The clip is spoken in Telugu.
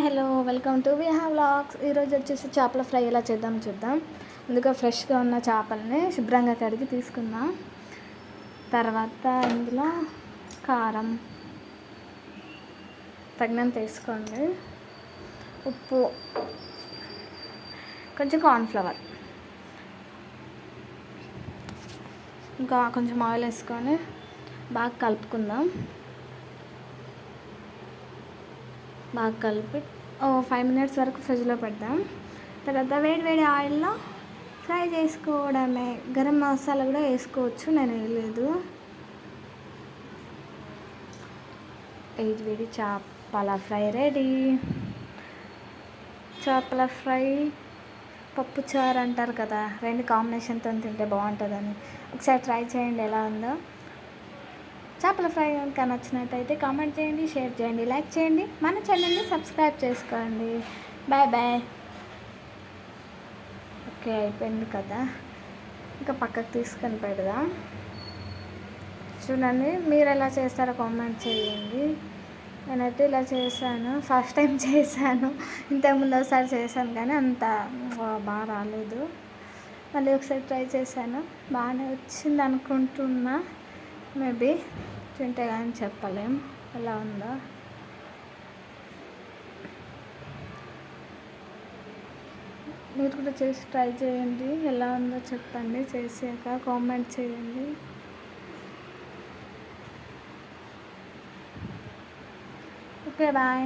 Hello welcome to Viha vlogs. ఈరోజు వచ్చేసి చేపల ఫ్రై ఎలా చేద్దాం చూద్దాం. ముందుగా ఫ్రెష్గా ఉన్న చేపలని శుభ్రంగా కడిగి తీసుకుందాం. తర్వాత ఇందులో కారం తగినంత వేసుకోండి, ఉప్పు, కొంచెం కార్న్ఫ్లవర్, ఇంకా కొంచెం ఆయిల్ వేసుకొని బాగా కలుపుకుందాం. బాగా కలిపి 5 minutes వరకు ఫ్రిడ్జ్లో పెడదాం. తర్వాత వేడి ఆయిల్లో ఫ్రై చేసుకోవడమే. గరం మసాలా కూడా వేసుకోవచ్చు, నేను వేయలేదు. వేడి చేపల ఫ్రై రెడీ. చేపల ఫ్రై పప్పు చారు అంటారు కదా, రెండు కాంబినేషన్తో తింటే బాగుంటుందని ఒకసారి ట్రై చేయండి ఎలా ఉందో. చేపల ఫ్రై కనుక నచ్చినట్టయితే కామెంట్ చేయండి, షేర్ చేయండి, లైక్ చేయండి, మన ఛానల్ని సబ్స్క్రైబ్ చేసుకోండి. Bye bye. ఓకే, అయిపోయింది కదా, ఇంకా పక్కకు తీసుకొని పెడదాం. చూడండి, మీరు ఎలా చేస్తారో కామెంట్ చేయండి. నేనైతే ఇలా చేశాను, ఫస్ట్ టైం చేశాను. ఇంతకుముందు ఒకసారి చేశాను కానీ అంత బాగా రాలేదు. మళ్ళీ ఒకసారి ట్రై చేశాను, బాగానే వచ్చింది అనుకుంటున్నా. మేబీ తింటే కానీ చెప్పలేం ఎలా ఉందో. మీరు కూడా చేసి ట్రై చేయండి, ఎలా ఉందో చెప్పండి. చేసాక కామెంట్ చేయండి. Okay bye.